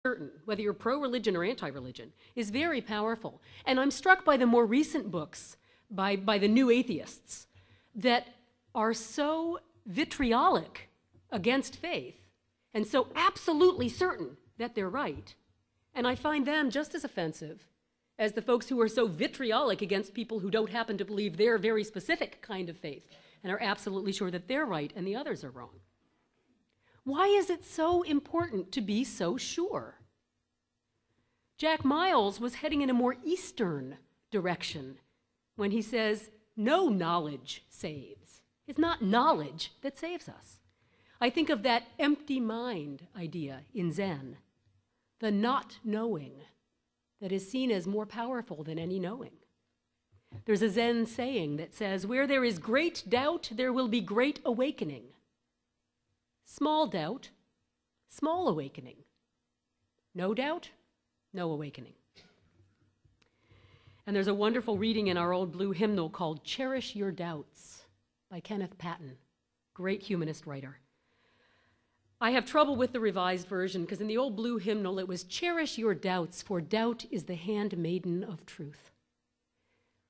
certain, whether you're pro-religion or anti-religion, is very powerful. And I'm struck by the more recent books by the new atheists that are so vitriolic against faith and so absolutely certain that they're right. And I find them just as offensive as the folks who are so vitriolic against people who don't happen to believe their very specific kind of faith and are absolutely sure that they're right and the others are wrong. Why is it so important to be so sure? Jack Miles was heading in a more Eastern direction when he says, no knowledge saves. It's not knowledge that saves us. I think of that empty mind idea in Zen, the not knowing that is seen as more powerful than any knowing. There's a Zen saying that says, where there is great doubt, there will be great awakening. Small doubt, small awakening. No doubt, no awakening. And there's a wonderful reading in our old blue hymnal called Cherish Your Doubts by Kenneth Patton, great humanist writer. I have trouble with the revised version because in the old blue hymnal it was cherish your doubts, for doubt is the handmaiden of truth.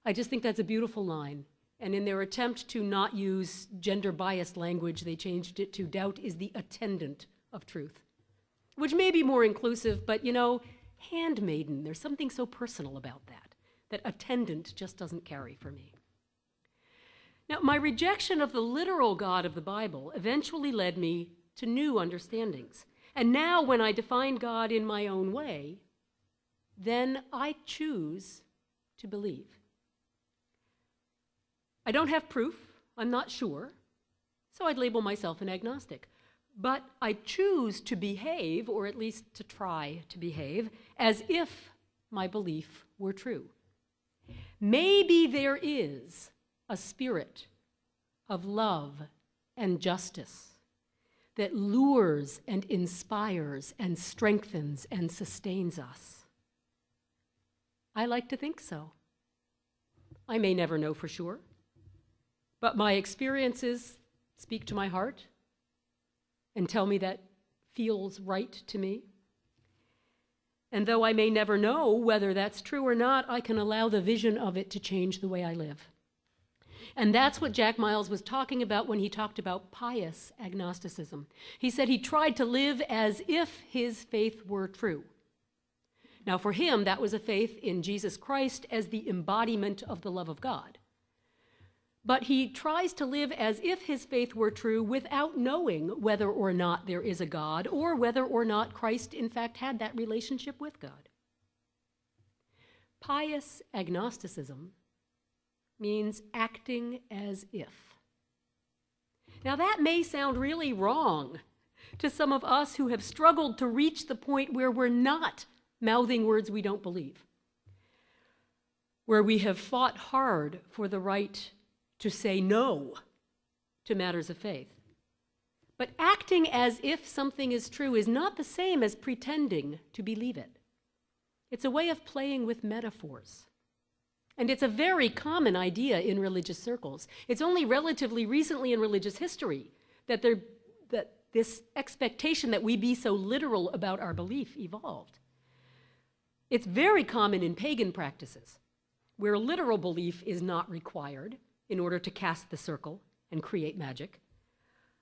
I just think that's a beautiful line. And in their attempt to not use gender-biased language, they changed it to doubt is the attendant of truth, which may be more inclusive, but you know, handmaiden, there's something so personal about that attendant just doesn't carry for me. Now, my rejection of the literal God of the Bible eventually led me to new understandings. And now when I define God in my own way, then I choose to believe. I don't have proof, I'm not sure, so I'd label myself an agnostic. But I choose to behave, or at least to try to behave, as if my belief were true. Maybe there is a spirit of love and justice that lures and inspires and strengthens and sustains us. I like to think so. I may never know for sure, but my experiences speak to my heart and tell me that feels right to me. And though I may never know whether that's true or not, I can allow the vision of it to change the way I live. And that's what Jack Miles was talking about when he talked about pious agnosticism. He said he tried to live as if his faith were true. Now for him, that was a faith in Jesus Christ as the embodiment of the love of God. But he tries to live as if his faith were true without knowing whether or not there is a God or whether or not Christ in fact had that relationship with God. Pious agnosticism means acting as if. Now that may sound really wrong to some of us who have struggled to reach the point where we're not mouthing words we don't believe, where we have fought hard for the right to say no to matters of faith. But acting as if something is true is not the same as pretending to believe it. It's a way of playing with metaphors. And it's a very common idea in religious circles. It's only relatively recently in religious history that this expectation that we be so literal about our belief evolved. It's very common in pagan practices, where literal belief is not required in order to cast the circle and create magic.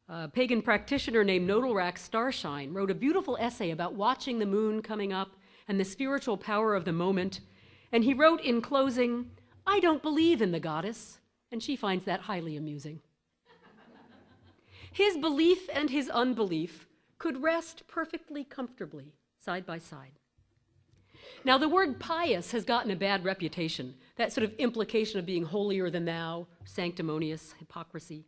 A pagan practitioner named Nodelrak Starshine wrote a beautiful essay about watching the moon coming up and the spiritual power of the moment. And he wrote in closing, "I don't believe in the goddess," and she finds that highly amusing. His belief and his unbelief could rest perfectly comfortably side by side. Now, the word pious has gotten a bad reputation, that sort of implication of being holier than thou, sanctimonious, hypocrisy.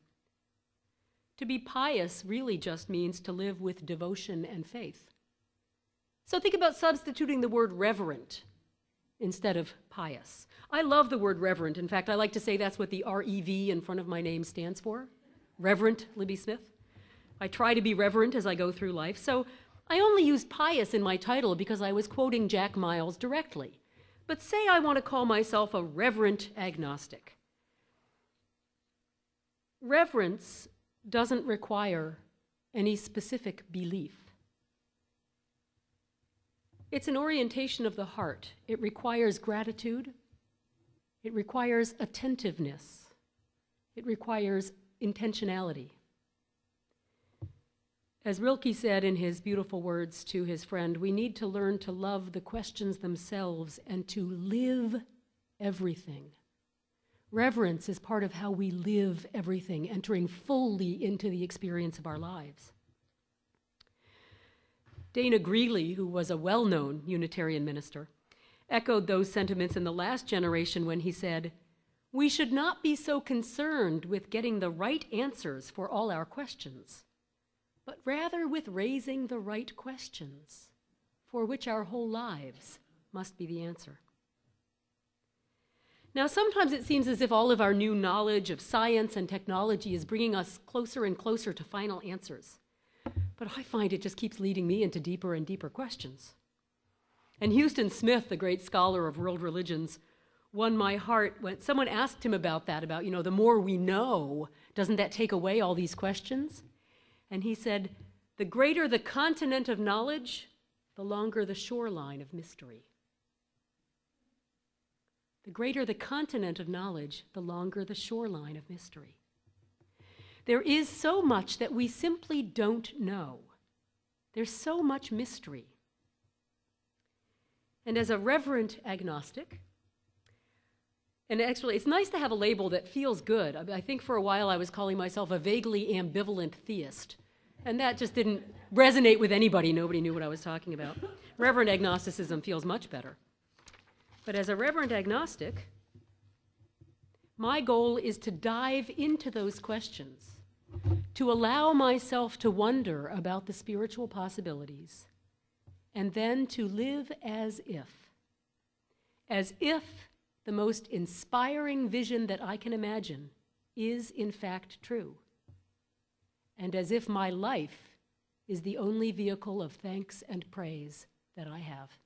To be pious really just means to live with devotion and faith. So think about substituting the word reverent instead of pious. I love the word reverent. In fact, I like to say that's what the R-E-V in front of my name stands for, Reverend Libby Smith. I try to be reverent as I go through life. So I only used pious in my title because I was quoting Jack Miles directly. But say I want to call myself a reverent agnostic. Reverence doesn't require any specific belief. It's an orientation of the heart. It requires gratitude. It requires attentiveness. It requires intentionality. As Rilke said in his beautiful words to his friend, we need to learn to love the questions themselves and to live everything. Reverence is part of how we live everything, entering fully into the experience of our lives. Dana Greeley, who was a well-known Unitarian minister, echoed those sentiments in the last generation when he said, "We should not be so concerned with getting the right answers for all our questions, but rather with raising the right questions, for which our whole lives must be the answer." Now, sometimes it seems as if all of our new knowledge of science and technology is bringing us closer and closer to final answers. But I find it just keeps leading me into deeper and deeper questions. And Houston Smith, the great scholar of world religions, won my heart when someone asked him about that, about, the more we know, doesn't that take away all these questions? And he said, the greater the continent of knowledge, the longer the shoreline of mystery. The greater the continent of knowledge, the longer the shoreline of mystery. There is so much that we simply don't know. There's so much mystery. And as a reverent agnostic, and actually it's nice to have a label that feels good. I think for a while I was calling myself a vaguely ambivalent theist, and that just didn't resonate with anybody. Nobody knew what I was talking about. Reverent agnosticism feels much better. But as a reverent agnostic, my goal is to dive into those questions, to allow myself to wonder about the spiritual possibilities, and then to live as if the most inspiring vision that I can imagine is in fact true, and as if my life is the only vehicle of thanks and praise that I have.